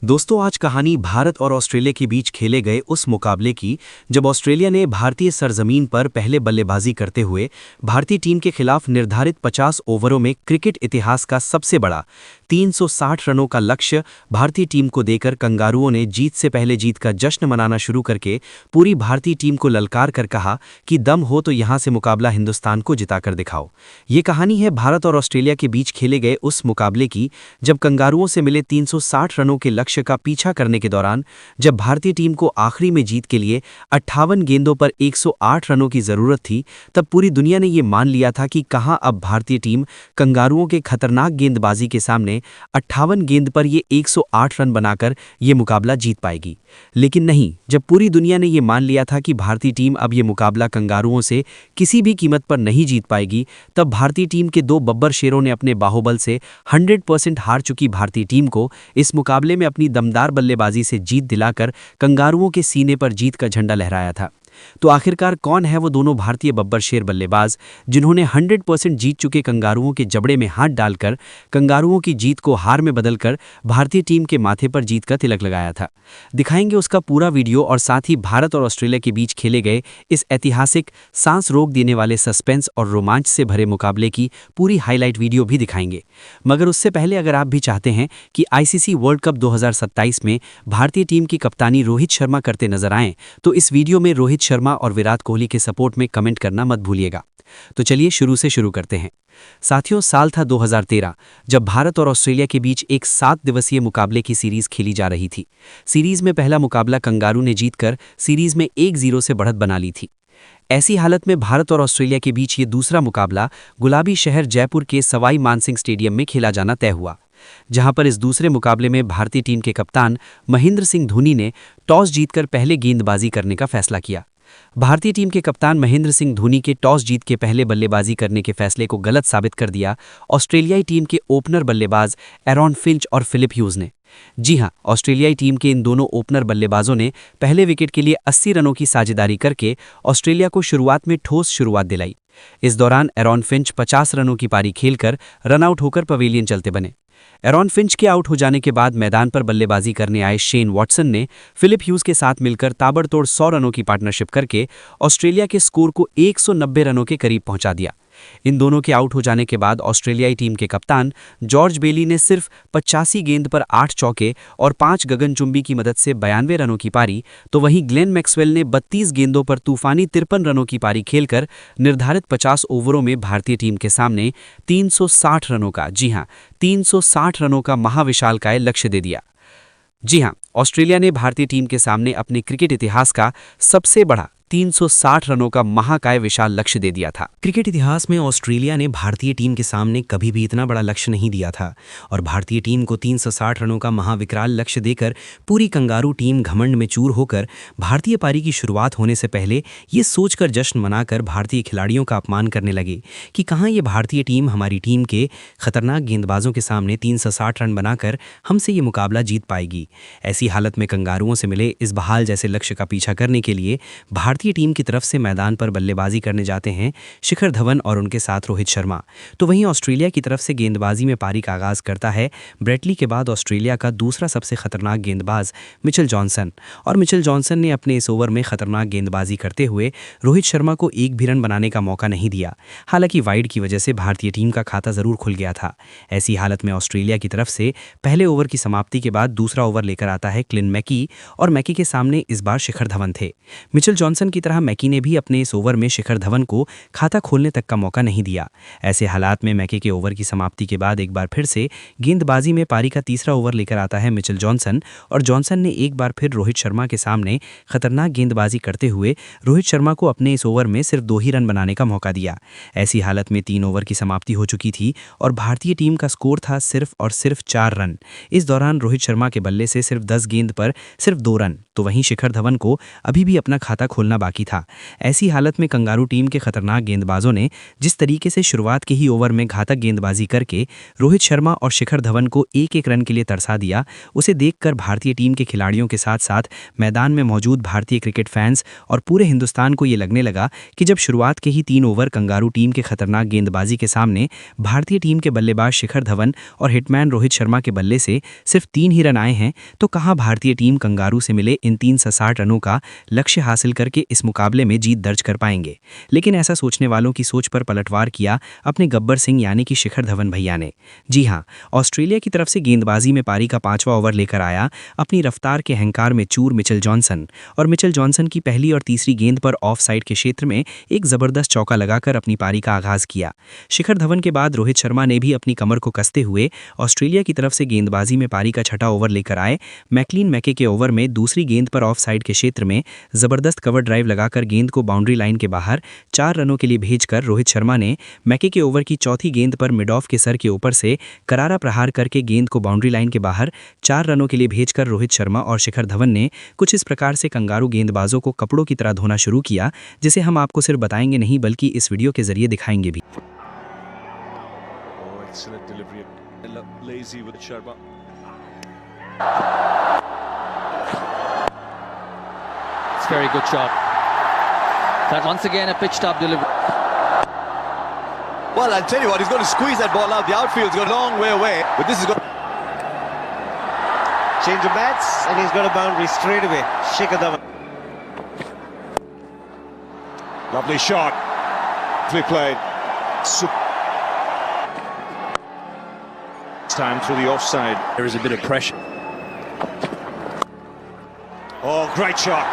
दोस्तों, आज कहानी भारत और ऑस्ट्रेलिया के बीच खेले गए उस मुकाबले की जब ऑस्ट्रेलिया ने भारतीय सरजमीन पर पहले बल्लेबाजी करते हुए भारतीय टीम के खिलाफ निर्धारित 50 ओवरों में क्रिकेट इतिहास का सबसे बड़ा 360 रनों का लक्ष्य भारतीय टीम को देकर कंगारुओं ने जीत से पहले जीत का जश्न मनाना शुरू करके पूरी भारतीय टीम को ललकार कर कहा कि दम हो तो यहां से मुकाबला हिंदुस्तान को जिताकर दिखाओ। ये कहानी है भारत और ऑस्ट्रेलिया के बीच खेले गए उस मुकाबले की जब कंगारुओं से मिले 360 रनों के लक्ष्य का पीछा करने के दौरान जब भारतीय टीम को आखिरी में जीत के लिए 58 गेंदों पर 108 रनों की जरूरत थी, तब पूरी दुनिया ने यह मान लिया था कि कहां अब भारतीय टीम कंगारुओं के खतरनाक गेंदबाजी के सामने 58 गेंद पर ये 108 रन बनाकर ये मुकाबला जीत पाएगी। लेकिन नहीं, जब पूरी दुनिया ने यह मान लिया था कि भारतीय टीम अब ये मुकाबला कंगारुओं से किसी भी कीमत पर नहीं जीत पाएगी, तब भारतीय टीम के दो बब्बर शेरों ने अपने बाहुबल से 100% हार चुकी भारतीय टीम को इस मुकाबले में अपनी दमदार बल्लेबाजी से जीत दिलाकर कंगारुओं के सीने पर जीत का झंडा लहराया था। तो आखिरकार कौन है वो दोनों भारतीय बब्बर शेर बल्लेबाज जिन्होंने 100% जीत चुके कंगारुओं के जबड़े में हाथ डालकर कंगारुओं की जीत को हार में बदलकर भारतीय टीम के माथे पर जीत का तिलक लगाया था? दिखाएंगे उसका पूरा वीडियो और साथ ही भारत और ऑस्ट्रेलिया के बीच खेले गए इस ऐतिहासिक सांस रोक देने वाले सस्पेंस और रोमांच से भरे मुकाबले की पूरी हाईलाइट वीडियो भी दिखाएंगे। मगर उससे पहले अगर आप भी चाहते हैं कि आईसीसी वर्ल्ड कप 2027 में भारतीय टीम की कप्तानी रोहित शर्मा करते नजर आएं, तो इस वीडियो में रोहित शर्मा और विराट कोहली के सपोर्ट में कमेंट करना मत भूलिएगा। तो चलिए शुरू से शुरू करते हैं। साथियों, साल था 2013 जब भारत और ऑस्ट्रेलिया के बीच एक 7 दिवसीय मुकाबले की सीरीज खेली जा रही थी। सीरीज में पहला मुकाबला कंगारू ने जीतकर सीरीज में 1-0 से बढ़त बना ली थी। ऐसी हालत में भारत और ऑस्ट्रेलिया के बीच ये दूसरा मुकाबला गुलाबी शहर जयपुर के सवाई मानसिंह स्टेडियम में खेला जाना तय हुआ, जहां पर इस दूसरे मुकाबले में भारतीय टीम के कप्तान महेंद्र सिंह धोनी ने टॉस जीतकर पहले गेंदबाजी करने का फैसला किया। भारतीय टीम के कप्तान महेंद्र सिंह धोनी के टॉस जीत के पहले बल्लेबाजी करने के फैसले को गलत साबित कर दिया ऑस्ट्रेलियाई टीम के ओपनर बल्लेबाज एरॉन फिंच और फिलिप ह्यूज ने। जी हां, ऑस्ट्रेलियाई टीम के इन दोनों ओपनर बल्लेबाजों ने पहले विकेट के लिए 80 रनों की साझेदारी करके ऑस्ट्रेलिया को शुरुआत में ठोस शुरुआत दिलाई। इस दौरान एरॉन फिंच 50 रनों की पारी खेलकर रनआउट होकर पवेलियन चलते बने। एरॉन फिंच के आउट हो जाने के बाद मैदान पर बल्लेबाजी करने आए शेन वॉटसन ने फिलिप ह्यूज के साथ मिलकर ताबड़तोड़ 100 रनों की पार्टनरशिप करके ऑस्ट्रेलिया के स्कोर को 190 रनों के करीब पहुंचा दिया। इन दोनों के आउट हो जाने के बाद ऑस्ट्रेलियाई टीम के कप्तान जॉर्ज बेली ने सिर्फ 85 गेंद पर 8 चौके और 5 गगनचुंबी की मदद से 92 रनों की पारी, तो वहीं ग्लेन मैक्सवेल ने 32 गेंदों पर तूफानी 53 रनों की पारी खेलकर निर्धारित 50 ओवरों में भारतीय टीम के सामने 360 रनों का, जी हां, 360 रनों का महाविशालकाय लक्ष्य दे दिया। जी हां, ऑस्ट्रेलिया ने भारतीय टीम के सामने अपने क्रिकेट इतिहास का सबसे बड़ा 360 रनों का महाकाय विशाल लक्ष्य दे दिया था। क्रिकेट इतिहास में ऑस्ट्रेलिया ने भारतीय टीम के सामने कभी भी इतना बड़ा लक्ष्य नहीं दिया था और भारतीय टीम को 360 रनों का महाविकराल लक्ष्य देकर पूरी कंगारू टीम घमंड में चूर होकर भारतीय पारी की शुरुआत होने से पहले ये सोचकर जश्न मनाकर भारतीय खिलाड़ियों का अपमान करने लगे कि कहाँ ये भारतीय टीम हमारी टीम के खतरनाक गेंदबाजों के सामने 360 रन बनाकर हमसे ये मुकाबला जीत पाएगी। ऐसी हालत में कंगारुओं से मिले इस बहाल जैसे लक्ष्य का पीछा करने के लिए भारतीय टीम की तरफ से मैदान पर बल्लेबाजी करने जाते हैं शिखर धवन और उनके साथ रोहित शर्मा। तो वहीं ऑस्ट्रेलिया की तरफ से गेंदबाजी में पारी का आगाज करता है ब्रेटली के बाद ऑस्ट्रेलिया का दूसरा सबसे खतरनाक गेंदबाज मिचेल जॉनसन। और मिचेल जॉनसन ने अपने इस ओवर में खतरनाक गेंदबाजी करते हुए रोहित शर्मा को एक भी रन बनाने का मौका नहीं दिया। हालांकि वाइड की वजह से भारतीय टीम का खाता जरूर खुल गया था। ऐसी हालत में ऑस्ट्रेलिया की तरफ से पहले ओवर की समाप्ति के बाद दूसरा ओवर लेकर आता है क्लिन मैकी और मैकी के सामने इस बार शिखर धवन थे। मिचेल जॉनसन की तरह मैकी ने भी अपने इस ओवर में शिखर धवन को खाता खोलने तक का मौका नहीं दिया। ऐसे हालात में मैकी के ओवर की समाप्ति के बाद एक बार फिर से गेंदबाजी में पारी का तीसरा ओवर लेकर आता है मिचेल जॉनसन और जॉनसन ने एक बार फिर रोहित शर्मा के सामने खतरनाक गेंदबाजी करते हुए रोहित शर्मा को अपने इस ओवर में सिर्फ 2 ही रन बनाने का मौका दिया। ऐसी हालत में 3 ओवर की समाप्ति हो चुकी थी और भारतीय टीम का स्कोर था सिर्फ और सिर्फ 4 रन। इस दौरान रोहित शर्मा के बल्ले से सिर्फ 10 गेंद पर सिर्फ 2 रन। तो वहीं शिखर धवन को अभी भी अपना खाता खोलना बाकी था। ऐसी हालत में कंगारू टीम के खतरनाक गेंदबाजों ने जिस तरीके से शुरुआत के ही ओवर में घातक गेंदबाजी करके रोहित शर्मा और शिखर धवन को एक एक रन के लिए तरसा दिया, उसे देखकर भारतीय टीम के खिलाड़ियों के साथ साथ मैदान में मौजूद भारतीय क्रिकेट फैंस और पूरे हिंदुस्तान को ये लगने लगा कि जब शुरुआत के ही 3 ओवर कंगारू टीम के खतरनाक गेंदबाजी के सामने भारतीय टीम के बल्लेबाज शिखर धवन और हिटमैन रोहित शर्मा के बल्ले से सिर्फ 3 ही रन आए हैं, तो कहाँ भारतीय टीम कंगारू से मिले इन 360 रनों का लक्ष्य हासिल करके इस मुकाबले में जीत दर्ज कर पाएंगे। लेकिन ऐसा सोचने वालों की सोच पर पलटवार किया अपने गब्बर सिंह यानी कि शिखर धवन भैया ने। जी हाँ, ऑस्ट्रेलिया की तरफ से गेंदबाजी में पारी का 5वां ओवर लेकर आया अपनी रफ्तार के अहंकार में चूर मिचेल जॉनसन, और मिचेल जॉनसन की पहली और तीसरी गेंद पर ऑफ साइड के क्षेत्र में एक जबरदस्त चौका लगाकर अपनी पारी का आगाज किया। शिखर धवन के बाद रोहित शर्मा ने भी अपनी कमर को कसते हुए ऑस्ट्रेलिया की तरफ से गेंदबाजी में पारी का 6वां ओवर लेकर आए। मैकलीन मैके के ओवर में दूसरी गेंद पर ऑफ साइड के क्षेत्र में जबरदस्त कवर ड्राइव लगाकर गेंद को बाउंड्री लाइन के बाहर 4 रनों के लिए भेजकर रोहित शर्मा ने मैके के ओवर की चौथी गेंद पर मिड ऑफ के सर के ऊपर से करारा प्रहार करके गेंद को बाउंड्री लाइन के बाहर 4 रनों के लिए भेजकर रोहित शर्मा और शिखर धवन ने कुछ इस प्रकार से कंगारू गेंदबाजों को कपड़ों की तरह धोना शुरू किया, जिसे हम आपको सिर्फ बताएंगे नहीं बल्कि इस वीडियो के जरिए दिखाएंगे भी। Very good shot. That once again a pitched up delivery. Well, I'll tell you what, he's going to squeeze that ball out. The outfield's got a long way away, but this is going change of bats, and he's got a boundary straight away. Shikhar Dhawan. lovely shot. Quickly played. Time through the offside. There is a bit of pressure. Oh, great shot.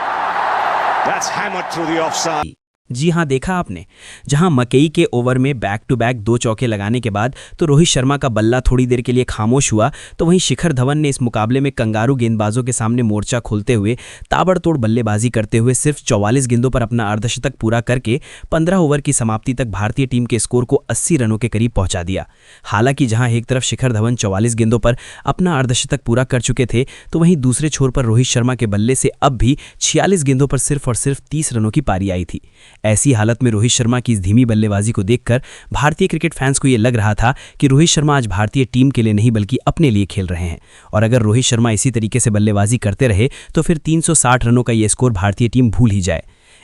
That's hammered through the offside. जी हाँ, देखा आपने, जहां मकई के over में back to back 2 चौके लगाने के बाद तो रोहित शर्मा का बल्ला थोड़ी देर के लिए खामोश हुआ, तो वहीं शिखर धवन ने इस मुकाबले में कंगारू गेंदबाजों के सामने मोर्चा खोलते हुए ताबड़तोड़ बल्लेबाजी करते हुए सिर्फ 44 गेंदों पर अपना अर्धशतक पूरा करके 15 ओवर की समाप्ति तक भारतीय टीम के स्कोर को 80 रनों के करीब पहुंचा दिया। हालांकि जहां एक तरफ शिखर धवन 44 गेंदों पर अपना अर्धशतक पूरा कर चुके थे, तो वहीं दूसरे छोर पर रोहित शर्मा के बल्ले से अब भी 46 गेंदों पर सिर्फ और सिर्फ 30 रनों की पारी आई थी। ऐसी हालत में रोहित शर्मा की इस धीमी बल्लेबाजी को देखकर भारतीय क्रिकेट फैंस को यह लग रहा था कि रोहित शर्मा आज भारतीय टीम के लिए नहीं बल्कि अपने लिए खेल रहे हैं, और अगर रोहित शर्मा इसी तरीके से बल्लेबाजी करते रहे तो फिर 360 रनों का यह स्कोर भारतीय टीम भूल ही जाए।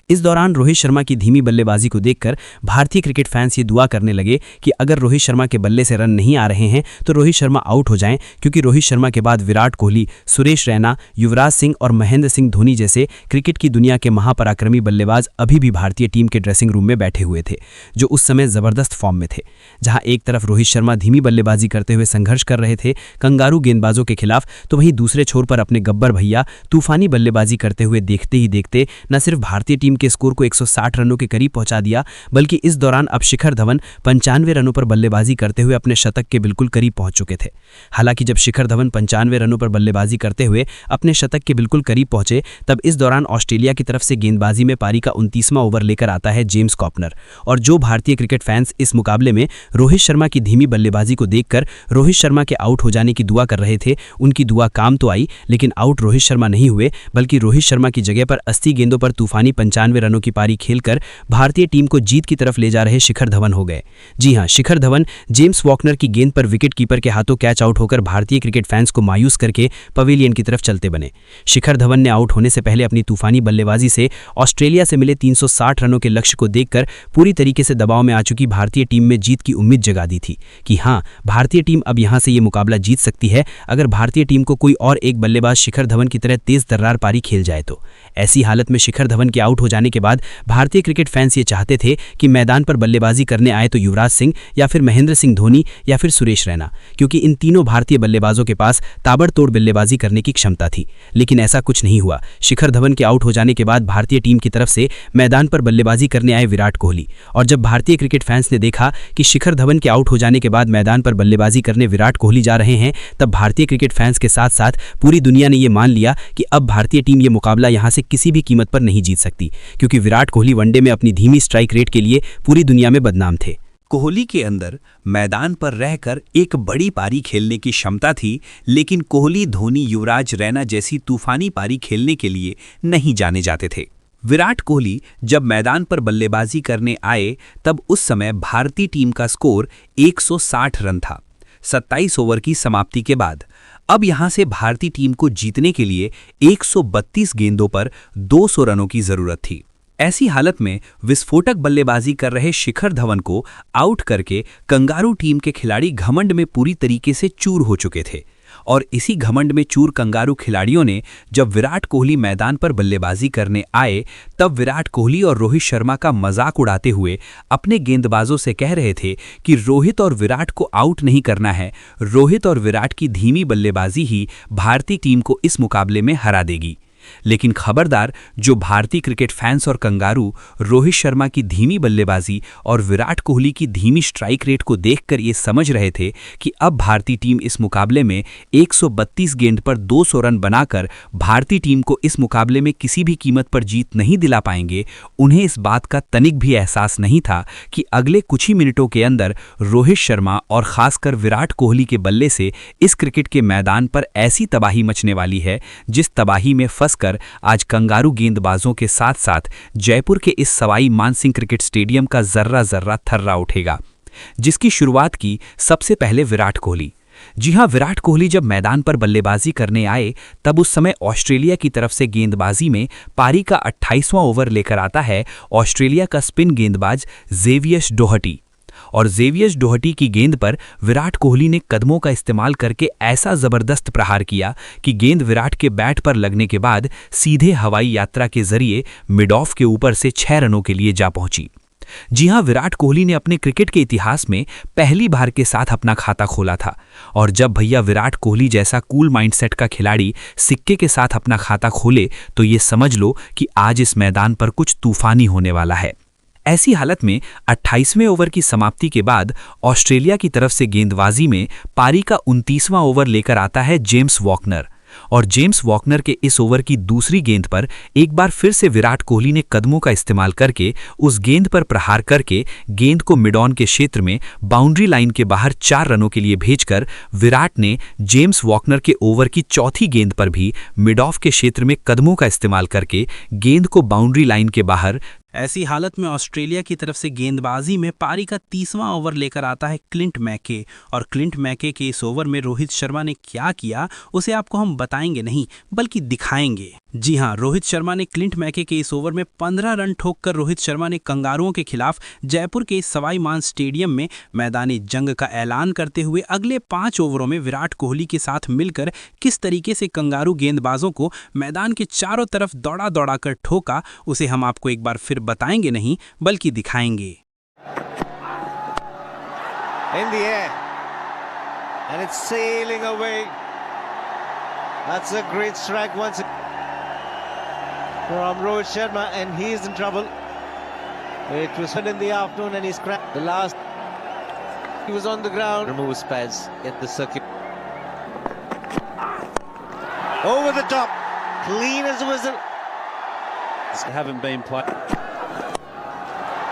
इस दौरान रोहित शर्मा की धीमी बल्लेबाजी को देखकर भारतीय क्रिकेट फैंस ये दुआ करने लगे कि अगर रोहित शर्मा के बल्ले से रन नहीं आ रहे हैं तो रोहित शर्मा आउट हो जाएं, क्योंकि रोहित शर्मा के बाद विराट कोहली, सुरेश रैना, युवराज सिंह और महेंद्र सिंह धोनी जैसे क्रिकेट की दुनिया के महापराक्रमी बल्लेबाज अभी भी भारतीय टीम के ड्रेसिंग रूम में बैठे हुए थे, जो उस समय जबरदस्त फॉर्म में थे। जहां एक तरफ रोहित शर्मा धीमी बल्लेबाजी करते हुए संघर्ष कर रहे थे कंगारू गेंदबाजों के खिलाफ, तो वहीं दूसरे छोर पर अपने गब्बर भैया तूफानी बल्लेबाजी करते हुए देखते ही देखते न सिर्फ भारतीय टीम के स्कोर को 160 रनों के करीब पहुंचा दिया, बल्कि इस दौरान अब शिखर धवन 95 रनों पर बल्लेबाजी करते हुए अपने शतक के बिल्कुल करीब पहुंच चुके थे। हालांकि जब शिखर धवन 95 रनों पर बल्लेबाजी करते हुए अपने शतक के बिल्कुल करीब पहुंचे, तब इस दौरान ऑस्ट्रेलिया की तरफ से गेंदबाजी में पारी का 29वां ओवर लेकर आता है जेम्स कॉपनर। और जो भारतीय क्रिकेट फैंस इस मुकाबले में रोहित शर्मा की धीमी बल्लेबाजी को देखकर रोहित शर्मा के आउट हो जाने की दुआ कर रहे थे, उनकी दुआ काम तो आई, लेकिन आउट रोहित शर्मा नहीं हुए, बल्कि रोहित शर्मा की जगह पर 80 गेंदों पर तूफानी 95 रनों की पारी खेलकर भारतीय टीम को जीत की तरफ ले जा रहे शिखर धवन हो गए। जी हां, शिखर धवन जेम्स वॉकनर की गेंद पर विकेट कीपर के हाथों कैच आउट होकर भारतीय क्रिकेट फैंस को मायूस करके पवेलियन की तरफ चलते बने। शिखर धवन ने आउट होने से पहले अपनी तूफानी बल्लेबाजी से ऑस्ट्रेलिया से मिले 360 रनों के लक्ष्य को देखकर पूरी तरीके से दबाव में आ चुकी भारतीय टीम में जीत की उम्मीद जगा दी थी कि हां, भारतीय टीम अब यहां से ये मुकाबला जीत सकती है अगर भारतीय टीम को कोई और एक बल्लेबाज शिखर धवन की तरह तेज तर्रार पारी खेल जाए तो। ऐसी हालत में शिखर धवन के आउट हो जाने के बाद भारतीय क्रिकेट फैंस ये चाहते थे कि मैदान पर बल्लेबाजी करने आए तो युवराज सिंह या फिर महेंद्र सिंह धोनी या फिर सुरेश रैना, क्योंकि इन तीनों भारतीय बल्लेबाजों के पास ताबड़तोड़ बल्लेबाजी करने की क्षमता थी। लेकिन ऐसा कुछ नहीं हुआ। शिखर धवन के आउट हो जाने के बाद भारतीय टीम की तरफ से मैदान पर बल्लेबाजी करने आए विराट कोहली, और जब भारतीय क्रिकेट फैंस ने देखा कि शिखर धवन के आउट हो जाने के बाद मैदान पर बल्लेबाजी करने विराट कोहली जा रहे हैं, तब भारतीय क्रिकेट फैंस के साथ साथ पूरी दुनिया ने यह मान लिया कि अब भारतीय टीम ये मुकाबला यहां से किसी भी कीमत पर नहीं जीत सकती, क्योंकि विराट कोहली वनडे में अपनी धीमी स्ट्राइक रेट के लिए पूरी दुनिया में बदनाम थे। कोहली के अंदर मैदान पर रहकर एक बड़ी पारी खेलने की क्षमता थी, लेकिन कोहली, धोनी, युवराज, रैना जैसी तूफानी पारी खेलने के लिए नहीं जाने जाते थे। विराट कोहली जब मैदान पर बल्लेबाजी करने आए तब उस समय भारतीय टीम का स्कोर 160 रन था 27 ओवर की समाप्ति के बाद। अब यहां से भारतीय टीम को जीतने के लिए 132 गेंदों पर 200 रनों की जरूरत थी। ऐसी हालत में विस्फोटक बल्लेबाजी कर रहे शिखर धवन को आउट करके कंगारू टीम के खिलाड़ी घमंड में पूरी तरीके से चूर हो चुके थे और इसी घमंड में चूर कंगारू खिलाड़ियों ने जब विराट कोहली मैदान पर बल्लेबाजी करने आए तब विराट कोहली और रोहित शर्मा का मजाक उड़ाते हुए अपने गेंदबाजों से कह रहे थे कि रोहित और विराट को आउट नहीं करना है, रोहित और विराट की धीमी बल्लेबाजी ही भारतीय टीम को इस मुकाबले में हरा देगी। लेकिन खबरदार, जो भारतीय क्रिकेट फैंस और कंगारू रोहित शर्मा की धीमी बल्लेबाजी और विराट कोहली की धीमी स्ट्राइक रेट को देखकर ये समझ रहे थे कि अब भारतीय टीम इस मुकाबले में 132 गेंद पर 200 रन बनाकर भारतीय टीम को इस मुकाबले में किसी भी कीमत पर जीत नहीं दिला पाएंगे, उन्हें इस बात का तनिक भी एहसास नहीं था कि अगले कुछ ही मिनटों के अंदर रोहित शर्मा और खासकर विराट कोहली के बल्ले से इस क्रिकेट के मैदान पर ऐसी तबाही मचने वाली है जिस तबाही में कर आज कंगारू गेंदबाजों के साथ साथ जयपुर के इस सवाई मानसिंह क्रिकेट स्टेडियम का जर्रा जर्रा थर्रा उठेगा, जिसकी शुरुआत की सबसे पहले विराट कोहली। जी हां, विराट कोहली जब मैदान पर बल्लेबाजी करने आए तब उस समय ऑस्ट्रेलिया की तरफ से गेंदबाजी में पारी का 28वां ओवर लेकर आता है ऑस्ट्रेलिया का स्पिन गेंदबाज जेवियस डोहर्टी। और जेवियस डोहर्टी की गेंद पर विराट कोहली ने कदमों का इस्तेमाल करके ऐसा जबरदस्त प्रहार किया कि गेंद विराट के बैट पर लगने के बाद सीधे हवाई यात्रा के जरिए मिड ऑफ के ऊपर से 6 रनों के लिए जा पहुंची। जी हां, विराट कोहली ने अपने क्रिकेट के इतिहास में पहली बार के साथ अपना खाता खोला था और जब भैया विराट कोहली जैसा कूल माइंडसेट का खिलाड़ी सिक्के के साथ अपना खाता खोले तो ये समझ लो कि आज इस मैदान पर कुछ तूफानी होने वाला है। ऐसी हालत में 28वें ओवर की समाप्ति के बाद ऑस्ट्रेलिया की तरफ से गेंदबाजी में पारी का 29वां ओवर लेकर आता है जेम्स वॉकनर और जेम्स वॉकनर के इस ओवर की दूसरी गेंद पर एक बार फिर से विराट कोहली ने कदमों का इस्तेमाल करके उस गेंद पर प्रहार करके गेंद को मिड ऑन के क्षेत्र में बाउंड्री लाइन के बाहर 4 रनों के लिए भेजकर विराट ने जेम्स वॉकनर के ओवर की चौथी गेंद पर भी मिड ऑफ के क्षेत्र में कदमों का इस्तेमाल करके गेंद को बाउंड्री लाइन के बाहर। ऐसी हालत में ऑस्ट्रेलिया की तरफ से गेंदबाजी में पारी का 30वां ओवर लेकर आता है क्लिंट मैके और क्लिंट मैके के इस ओवर में रोहित शर्मा ने क्या किया उसे आपको हम बताएंगे नहीं बल्कि दिखाएंगे। जी हां, रोहित शर्मा ने क्लिंट मैके के इस ओवर में 15 रन ठोककर रोहित शर्मा ने कंगारुओं के खिलाफ जयपुर के सवाई मान स्टेडियम में मैदानी जंग का ऐलान करते हुए अगले 5 ओवरों में विराट कोहली के साथ मिलकर किस तरीके से कंगारू गेंदबाजों को मैदान के चारों तरफ दौड़ा दौड़ा कर ठोका उसे हम आपको एक बार फिर बताएंगे नहीं बल्कि दिखाएंगे। In the air, and it's sailing away. That's a great strike once from Rohit Sharma, and he is in trouble. It was in the afternoon, and he's cracked the last. He was on the ground. Removes pads in the circuit. Over the top, clean as a whistle. Haven't been played.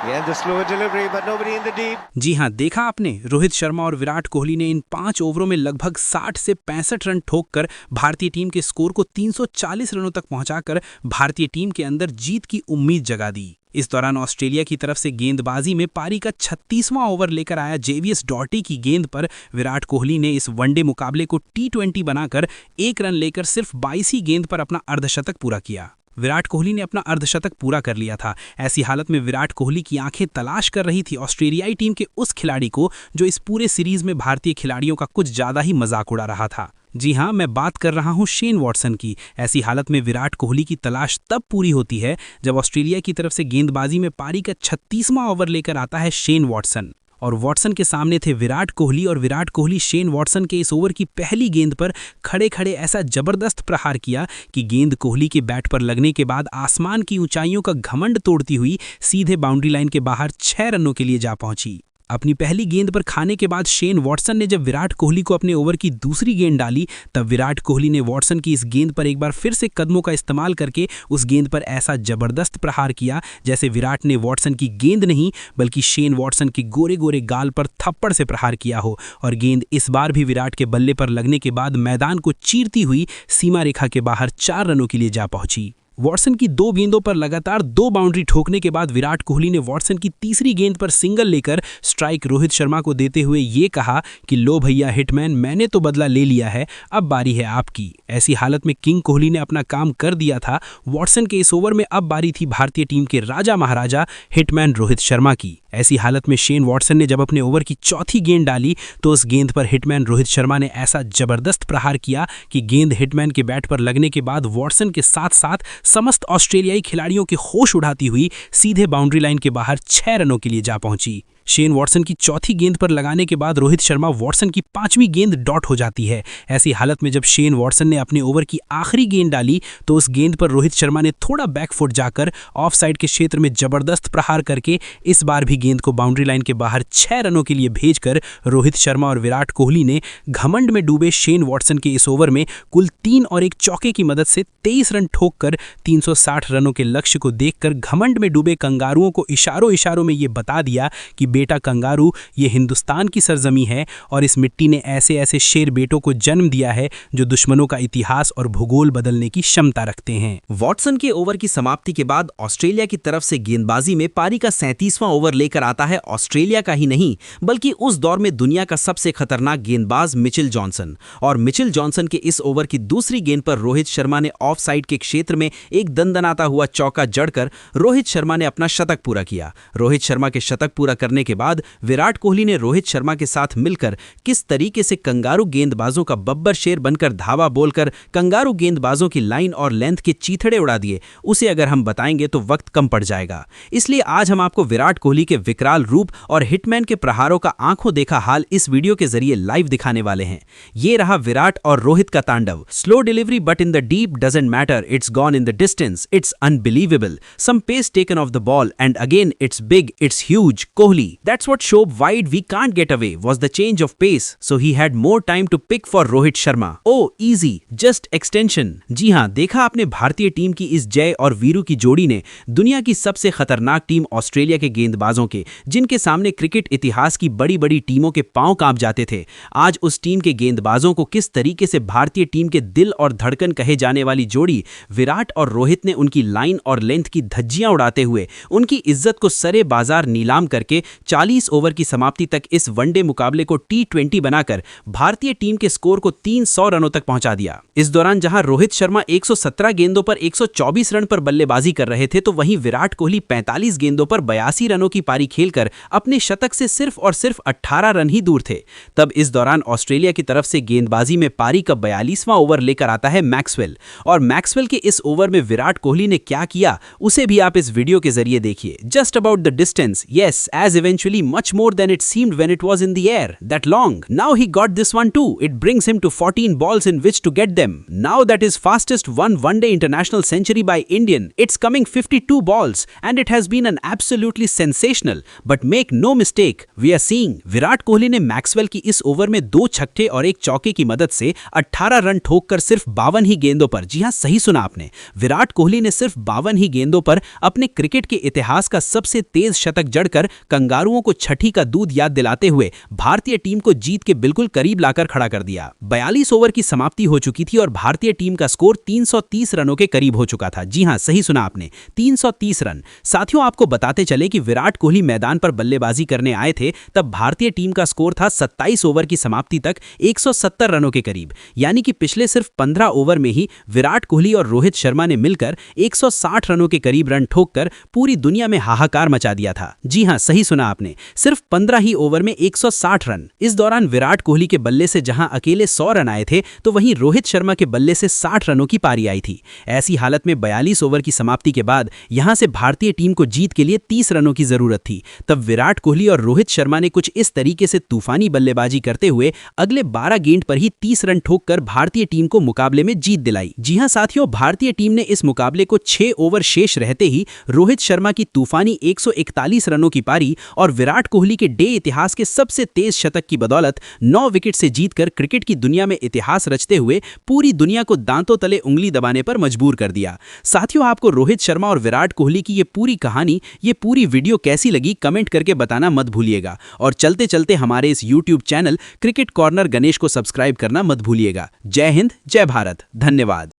Yeah, the slower delivery, but nobody in the deep. जी हां, देखा आपने, रोहित शर्मा और विराट कोहली ने इन 5 ओवरों में लगभग 60 से 65 run ठोककर भारतीय टीम के स्कोर को 340 रनों तक पहुंचाकर भारतीय टीम के अंदर जीत की उम्मीद जगा दी। इस दौरान ऑस्ट्रेलिया की तरफ से गेंदबाजी में पारी का 36वां ओवर लेकर आया जेवियस डॉर्टी की गेंद पर विराट कोहली ने इस वनडे मुकाबले को T20 बनाकर 1 रन लेकर सिर्फ 22 ही गेंद पर अपना अर्धशतक पूरा किया। विराट कोहली ने अपना अर्धशतक पूरा कर लिया था। ऐसी हालत में विराट कोहली की आंखें तलाश कर रही थी ऑस्ट्रेलियाई टीम के उस खिलाड़ी को जो इस पूरे सीरीज में भारतीय खिलाड़ियों का कुछ ज्यादा ही मजाक उड़ा रहा था। जी हां, मैं बात कर रहा हूं शेन वॉटसन की। ऐसी हालत में विराट कोहली की तलाश तब पूरी होती है जब ऑस्ट्रेलिया की तरफ से गेंदबाजी में पारी का 36वां ओवर लेकर आता है शेन वॉटसन और वॉटसन के सामने थे विराट कोहली और विराट कोहली शेन वॉटसन के इस ओवर की पहली गेंद पर खड़े खड़े ऐसा जबरदस्त प्रहार किया कि गेंद कोहली के बैट पर लगने के बाद आसमान की ऊंचाइयों का घमंड तोड़ती हुई सीधे बाउंड्री लाइन के बाहर 6 रनों के लिए जा पहुंची। अपनी पहली गेंद पर खाने के बाद शेन वॉटसन ने जब विराट कोहली को अपने ओवर की दूसरी गेंद डाली तब विराट कोहली ने वॉटसन की इस गेंद पर एक बार फिर से कदमों का इस्तेमाल करके उस गेंद पर ऐसा जबरदस्त प्रहार किया जैसे विराट ने वॉटसन की गेंद नहीं बल्कि शेन वॉटसन के गोरे गोरे गाल पर थप्पड़ से प्रहार किया हो और गेंद इस बार भी विराट के बल्ले पर लगने के बाद मैदान को चीरती हुई सीमा रेखा के बाहर 4 रनों के लिए जा पहुंची। वॉटसन की 2 गेंदों पर लगातार 2 बाउंड्री ठोकने के बाद विराट कोहली ने वॉटसन की तीसरी गेंद पर सिंगल लेकर स्ट्राइक रोहित शर्मा को देते हुए ये कहा कि लो भैया हिटमैन, मैंने तो बदला ले लिया है, अब बारी है आपकी। ऐसी हालत में किंग कोहली ने अपना काम कर दिया था। वॉटसन के इस ओवर में अब बारी थी भारतीय टीम के राजा महाराजा हिटमैन रोहित शर्मा की। ऐसी हालत में शेन वॉटसन ने जब अपने ओवर की चौथी गेंद डाली तो उस गेंद पर हिटमैन रोहित शर्मा ने ऐसा जबरदस्त प्रहार किया कि गेंद हिटमैन के बैट पर लगने के बाद वॉटसन के साथ साथ समस्त ऑस्ट्रेलियाई खिलाड़ियों के होश उड़ाती हुई सीधे बाउंड्री लाइन के बाहर 6 रनों के लिए जा पहुंची। शेन वॉटसन की चौथी गेंद पर लगाने के बाद रोहित शर्मा वॉटसन की 5वीं गेंद डॉट हो जाती है। ऐसी हालत में जब शेन वॉटसन ने अपने ओवर की आखिरी गेंद डाली तो उस गेंद पर रोहित शर्मा ने थोड़ा बैकफुट जाकर ऑफ साइड के क्षेत्र में जबरदस्त प्रहार करके इस बार भी गेंद को बाउंड्री लाइन के बाहर 6 रनों के लिए भेजकर रोहित शर्मा और विराट कोहली ने घमंड में डूबे शेन वॉटसन के इस ओवर में कुल 3 और एक चौके की मदद से 23 रन ठोककर 360 रनों के लक्ष्य को देखकर घमंड में डूबे कंगारुओं को इशारों में ये बता दिया कि बेटा कंगारू, ये हिंदुस्तान की सरजमी है और इस मिट्टी ने ऐसे ऐसे शेर बेटों को जन्म दिया है जो दुश्मनों का इतिहास और भूगोल बदलने की क्षमता रखते हैं। वॉटसन के ओवर की समाप्ति के बाद ऑस्ट्रेलिया की तरफ से गेंदबाजी में पारी का 37वां ओवर लेकर आता है ऑस्ट्रेलिया का ही नहीं बल्कि उस दौर में दुनिया का सबसे खतरनाक गेंदबाज मिचेल जॉनसन। और मिचेल जॉनसन के इस ओवर की दूसरी गेंद पर रोहित शर्मा ने ऑफ साइड के क्षेत्र में एक दंदनाता हुआ चौका जड़कर रोहित शर्मा ने अपना शतक पूरा किया। रोहित शर्मा के शतक पूरा करने के बाद विराट कोहली ने रोहित शर्मा के साथ मिलकर किस तरीके से कंगारू गेंदबाजों का बब्बर शेर बनकर धावा बोलकर कंगारू गेंदबाजों की लाइन और लेंथ के चीथड़े उड़ा दिए, उसे अगर हम बताएंगे तो वक्त कम पड़ जाएगा। इसलिए आज हम आपको विराट कोहली के विकराल रूप और हिटमैन के प्रहारों का आंखों देखा हाल इस वीडियो के जरिए लाइव दिखाने वाले हैं। ये रहा विराट और रोहित का तांडव। Slow delivery but in the deep doesn't matter, it's gone in the distance, it's unbelievable, some pace taken off the ball and again it's big, it's huge. Kohli, that's what showed wide we can't get away was the change of pace, so he had more time to pick for Rohit Sharma. Oh, easy, just extension. जी हाँ, देखा आपने भारतीय team की इस जय और वीरू की जोड़ी ने दुनिया की सबसे खतरनाक टीम ऑस्ट्रेलिया के गेंदबाजों के, जिनके सामने क्रिकेट इतिहास की बड़ी बड़ी टीमों के पांव कांप जाते थे, आज उस टीम के गेंदबाजों को किस तरीके से भारतीय टीम के दिल और धड़कन कहे जाने वाली जोड़ी विराट और रोहित ने उनकी लाइन और लेंथ की धज्जियां उड़ाते हुए उनकी इज्जत को सरे बाजार नीलाम करके 40 ओवर की समाप्ति तक इस वनडे मुकाबले को T20 बनाकर भारतीय टीम के स्कोर को 300 रनों तक पहुंचा दिया। इस दौरान जहां रोहित शर्मा 117 गेंदों पर 124 रन पर बल्लेबाजी कर रहे थे तो वहीं विराट कोहली 45 गेंदों पर 82 रनों की पारी खेलकर अपने शतक से सिर्फ और सिर्फ 18 रन ही दूर थे। तब इस दौरान ऑस्ट्रेलिया की तरफ से गेंदबाजी में पारी का 42वां ओवर लेकर आता है मैक्सवेल, और मैक्सवेल के इस ओवर में विराट कोहली ने क्या किया उसे भी आप इस वीडियो के जरिए देखिए। Just about the distance, yes, as eventually much more than it seemed when it was in the air, that long. Now he got this one too. It brings him to 14 balls in which to get them. Now that is fastest one-day international century by Indian. It's coming 52 balls and it has been an absolutely sensational. But make no mistake, we are seeing Virat Kohli ने Maxwell की इस over में 2 छक्के और 1 चौके की मदद से 18 रन ठोककर सिर्फ 52 ही गेंदों पर, जी हां सही सुना आपने, विराट कोहली ने सिर्फ 52 ही गेंदों पर अपने क्रिकेट के इतिहास का सबसे तेज शतक जड़कर कंगारुओं को छठी का दूध याद दिलाते हुए भारतीय टीम को जीत के बिल्कुल करीब लाकर खड़ा कर दिया। 42 ओवर की समाप्ति हो चुकी थी और भारतीय टीम का स्कोर 330 रनों के करीब हो चुका था। जी हां सही सुना आपने, 330 रन। साथियों, आपको बताते चले कि विराट कोहली मैदान पर बल्लेबाजी करने आए थे तब भारतीय टीम का स्कोर था 27 ओवर की समाप्ति तक 170 रनों के करीब, यानी कि पिछले सिर्फ 15 ओवर में ही विराट कोहली और रोहित शर्मा ने मिलकर 160 रनों के करीब रन ठोककर पूरी दुनिया में हाहाकार मचा दिया था। जी हां सही सुना आपने, सिर्फ 15 ही ओवर में 160 रन। इस दौरान विराट कोहली के बल्ले से जहां अकेले 100 रन आए थे तो वहीं रोहित शर्मा के बल्ले से 60 रनों की पारी आई थी। ऐसी हालत में 42 ओवर की समाप्ति के बाद यहां से भारतीय टीम को जीत के लिए 30 रनों की जरूरत थी। तब विराट कोहली और रोहित शर्मा ने कुछ इस तरीके से तूफानी बल्लेबाजी करते हुए अगले 12 गेंद पर ही 30 रन ठोककर भारतीय टीम को मुकाबले में जीत दिलाई। जी हां साथियों, भारतीय टीम ने इस मुकाबले को 6 ओवर शेष रहते ही रोहित शर्मा की तूफानी 141 रनों की पारी और विराट कोहली के डे इतिहास के सबसे तेज शतक की बदौलत 9 विकेट से जीतकर क्रिकेट की दुनिया में इतिहास रचते हुए पूरी दुनिया को दांतों तले उंगली दबाने पर मजबूर कर दिया। साथियों, आपको रोहित शर्मा और विराट कोहली की ये पूरी कहानी, ये पूरी वीडियो कैसी लगी कमेंट करके बताना मत भूलिएगा। और चलते चलते हमारे इस YouTube channel cricket corner Ganesh को सब्सक्राइब करना मत भूलिएगा। जय हिंद, जय भारत, धन्यवाद।